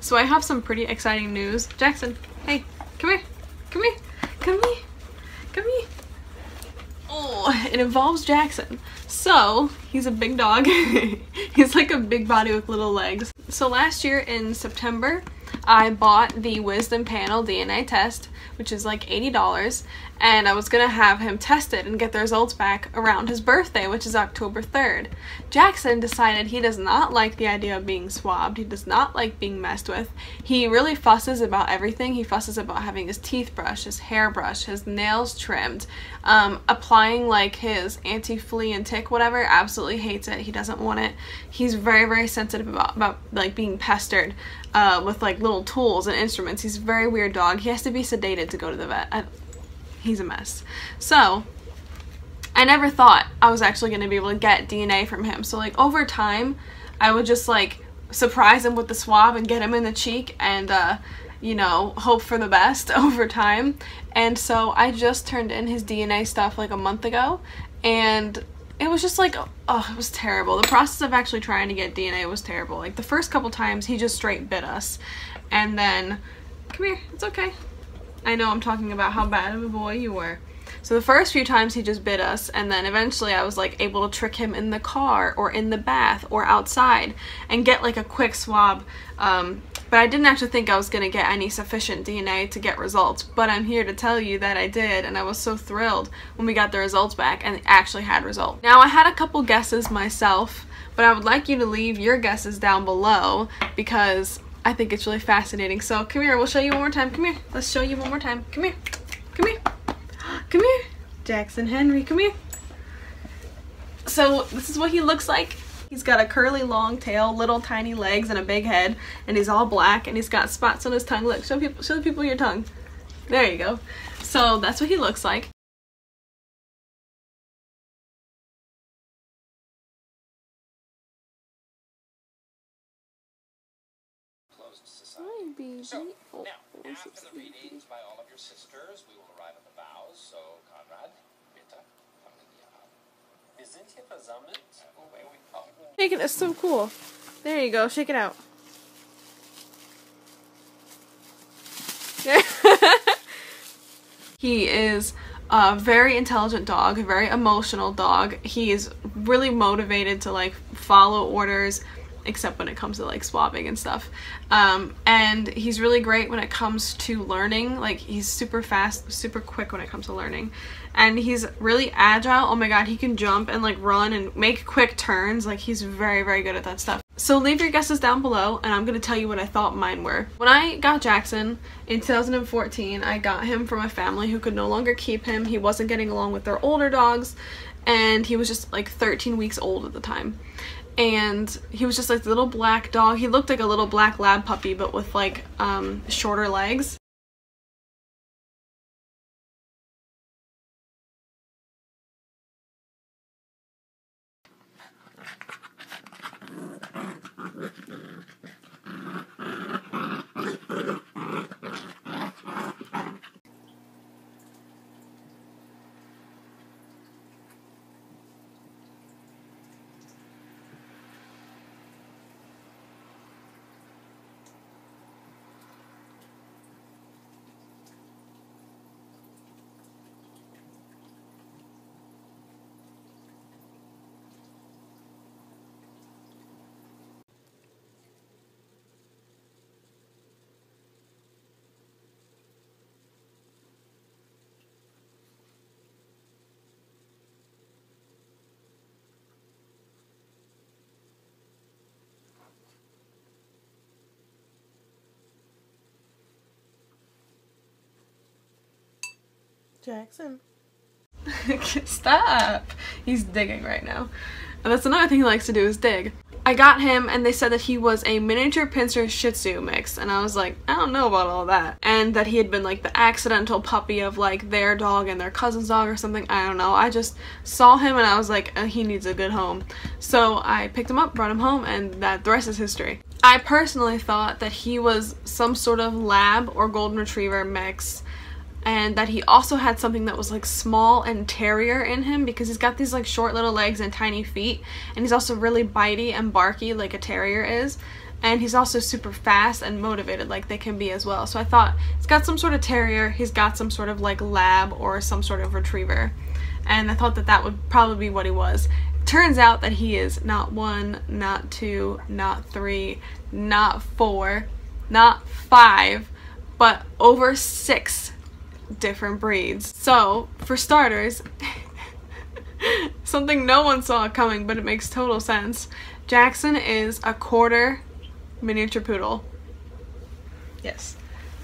So I have some pretty exciting news. Jackson, hey, come here, come here, come here, come here. Oh, it involves Jackson. So, he's a big dog. He's like a big body with little legs. So last year in September, I bought the Wisdom Panel DNA test, which is like $80, and I was gonna have him tested and get the results back around his birthday, which is October 3rd. Jackson decided he does not like the idea of being swabbed. He does not like being messed with. He really fusses about everything. He fusses about having his teeth brushed, his hair brushed, his nails trimmed, applying like his anti-flea and tick whatever. Absolutely hates it. He doesn't want it. He's very, very sensitive about like being pestered with like little tools and instruments. He's a very weird dog. He has to be sedated to go to the vet. He's a mess. So I never thought I was actually going to be able to get DNA from him. So like over time, I would just like surprise him with the swab and get him in the cheek and you know, hope for the best over time. And so I just turned in his DNA stuff like a month ago, and it was just like, oh, it was terrible. The process of actually trying to get DNA was terrible. Like the first couple times he just straight bit us, and then, come here, it's okay. I know I'm talking about how bad of a boy you were. So the first few times he just bit us, and then eventually I was like able to trick him in the car or in the bath or outside and get like a quick swab. But I didn't actually think I was gonna get any sufficient DNA to get results, but I'm here to tell you that I did, and I was so thrilled when we got the results back and actually had results. Now I had a couple guesses myself, but I would like you to leave your guesses down below because I think it's really fascinating. So come here, we'll show you one more time. Come here, let's show you one more time. Come here, come here, come here. Jackson Henry, come here. So this is what he looks like. He's got a curly long tail, little tiny legs, and a big head, and he's all black, and he's got spots on his tongue. Look, show the people your tongue. There you go. So that's what he looks like. Hi, baby. So, now, after the readings by all of your sisters, we will arrive at the vows. So, Conrad, bitte, wir sind hier versammelt, where we come. Shake it, it's so cool. There you go, shake it out. He is a very intelligent dog, a very emotional dog. He is really motivated to like follow orders, except when it comes to like swabbing and stuff. And he's really great when it comes to learning. Like he's super fast, super quick when it comes to learning. And he's really agile. Oh my god, he can jump and like run and make quick turns. Like he's very, very good at that stuff. So leave your guesses down below, and I'm gonna tell you what I thought mine were. When I got Jackson in 2014, I got him from a family who could no longer keep him. He wasn't getting along with their older dogs, and he was just like 13 weeks old at the time. And he was just like a little black dog. He looked like a little black lab puppy, but with like shorter legs. Jackson. Stop! He's digging right now. And that's another thing he likes to do is dig. I got him and they said that he was a miniature pincer Shih Tzu mix, and I was like, I don't know about all that. And that he had been like the accidental puppy of like their dog and their cousin's dog or something. I don't know. I just saw him and I was like, he needs a good home. So I picked him up, brought him home, and the rest is history. I personally thought that he was some sort of lab or golden retriever mix, and that he also had something that was like small and terrier in him, because he's got these like short little legs and tiny feet, and he's also really bitey and barky like a terrier is. and he's also super fast and motivated like they can be as well. So I thought he's got some sort of terrier, he's got some sort of like lab or some sort of retriever, and I thought that that would probably be what he was. Turns out that he is not 1, not 2, not 3, not 4, not 5, but over 6 different breeds. So for starters, something no one saw coming, but it makes total sense. Jaxon is a quarter miniature poodle. Yes,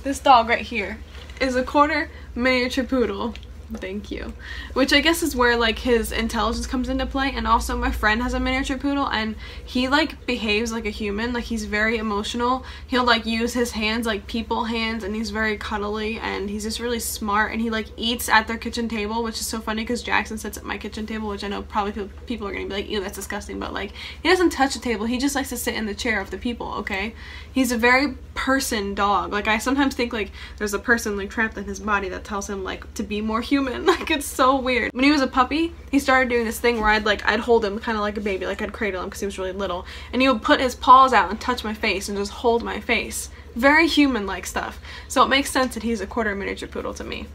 this dog right here is a quarter miniature poodle. Thank you. Which I guess is where like his intelligence comes into play. And also my friend has a miniature poodle and he like behaves like a human. Like he's very emotional. He'll like use his hands like people hands, and he's very cuddly, and he's just really smart, and he like eats at their kitchen table, which is so funny because Jaxon sits at my kitchen table, which I know probably people are gonna be like, ew, that's disgusting, but like he doesn't touch the table. He just likes to sit in the chair of the people. Okay, he's a very person dog. Like I sometimes think like there's a person like trapped in his body that tells him like to be more human. Like it's so weird. When he was a puppy, he started doing this thing where I'd hold him kind of like a baby, like I'd cradle him because he was really little, and he would put his paws out and touch my face and just hold my face. Very human-like stuff. So it makes sense that he's a quarter miniature poodle to me,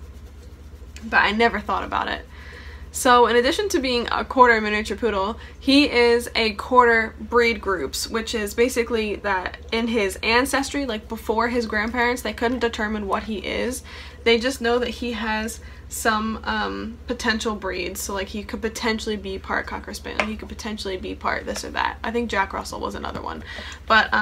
but I never thought about it. So in addition to being a quarter miniature poodle, he is a quarter breed groups, which is basically that in his ancestry, like before his grandparents, they couldn't determine what he is. They just know that he has some potential breeds. So like he could potentially be part Cocker Spaniel, he could potentially be part this or that. I think Jack Russell was another one, but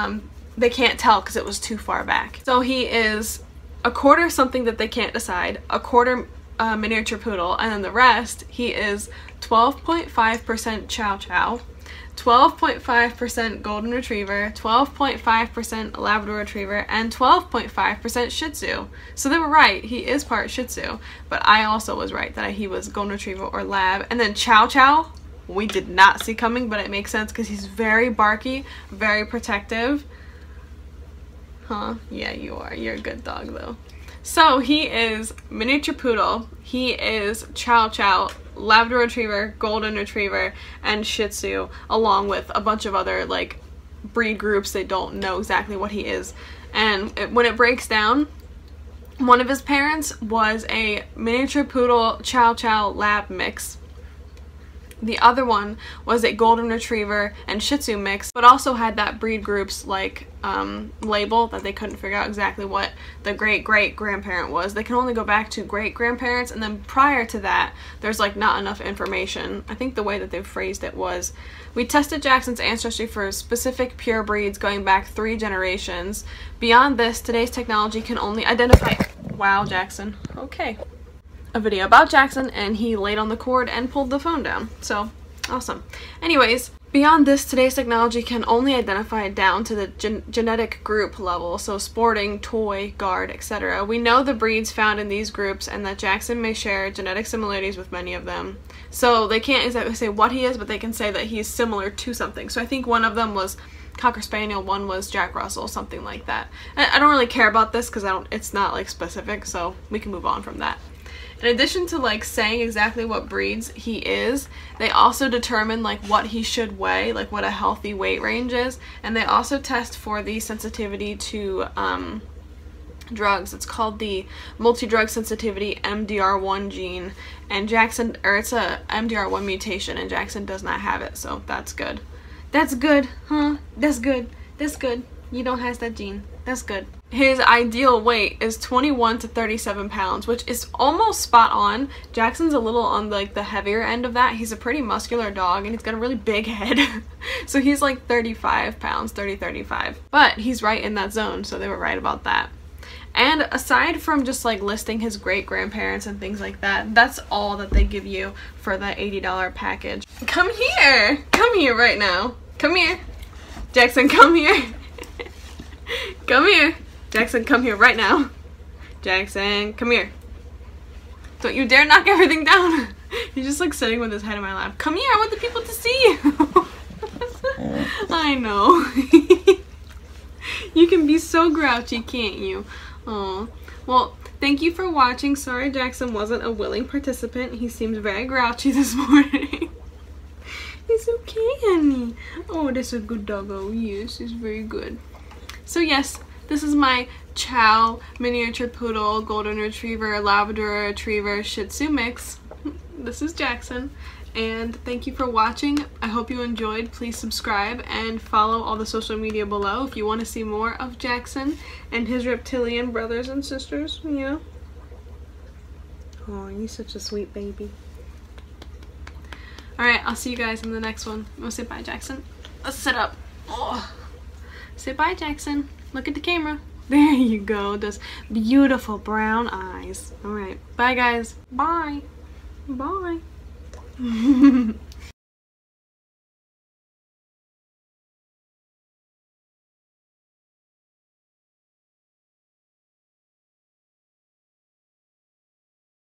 they can't tell because it was too far back. So he is a quarter something that they can't decide, a quarter miniature poodle, and then the rest, he is 12.5% Chow Chow, 12.5% Golden Retriever, 12.5% Labrador Retriever, and 12.5% Shih Tzu. So they were right, he is part Shih Tzu, but I also was right that he was Golden Retriever or Lab. And then Chow Chow, we did not see coming, but it makes sense because he's very barky, very protective. Huh? Yeah, you are. You're a good dog though. So he is miniature poodle, he is Chow Chow, Labrador Retriever, Golden Retriever, and Shih Tzu, along with a bunch of other like breed groups. They don't know exactly what he is. And when it breaks down, one of his parents was a miniature poodle Chow Chow Lab mix. The other one was a Golden Retriever and Shih Tzu mix, but also had that breed group's like label that they couldn't figure out exactly what the great-great-grandparent was. They can only go back to great-grandparents, and then prior to that, there's like not enough information. I think the way that they've phrased it was, we tested Jaxon's ancestry for specific pure breeds going back 3 generations. Beyond this, today's technology can only identify... Wow, Jaxon. Okay. A video about Jaxon, and he laid on the cord and pulled the phone down. So awesome. Anyways, beyond this, today's technology can only identify down to the genetic group level, so sporting, toy, guard, etc. We know the breeds found in these groups and that Jaxon may share genetic similarities with many of them. So they can't exactly say what he is, but they can say that he's similar to something. So I think one of them was Cocker Spaniel, one was Jack Russell, something like that. I don't really care about this because it's not like specific, so we can move on from that. In addition to like saying exactly what breeds he is, they also determine like what he should weigh, like what a healthy weight range is, and they also test for the sensitivity to drugs. It's called the multi-drug sensitivity MDR1 gene, and Jaxon, or it's a MDR1 mutation, and Jaxon does not have it, so that's good. That's good, huh? That's good. That's good. You don't have that gene. That's good. His ideal weight is 21 to 37 pounds, which is almost spot on. Jaxon's a little on like the heavier end of that. He's a pretty muscular dog and he's got a really big head. So he's like 35 pounds, 30-35. But he's right in that zone, so they were right about that. And aside from just like listing his great-grandparents and things like that, that's all that they give you for the $80 package. Come here! Come here right now. Come here. Jaxon, come here. Come here. Jaxon, come here right now. Jaxon, come here. Don't you dare knock everything down. He's just like sitting with his head in my lap. Come here, I want the people to see you. I know. You can be so grouchy, can't you? Oh, well, thank you for watching. Sorry Jaxon wasn't a willing participant. He seems very grouchy this morning. It's okay, honey. Oh, that's a good doggo. Yes, it's very good. So yes, this is my Chow miniature poodle, golden retriever, Labrador retriever, Shih Tzu mix. This is Jaxon, and thank you for watching. I hope you enjoyed. Please subscribe and follow all the social media below if you want to see more of Jaxon and his reptilian brothers and sisters, you know. Oh, he's such a sweet baby. Alright, I'll see you guys in the next one. I'm gonna say bye, Jaxon. Let's sit up. Oh. Say bye, Jaxon. Look at the camera. There you go. Those beautiful brown eyes. Alright, bye guys. Bye. Bye.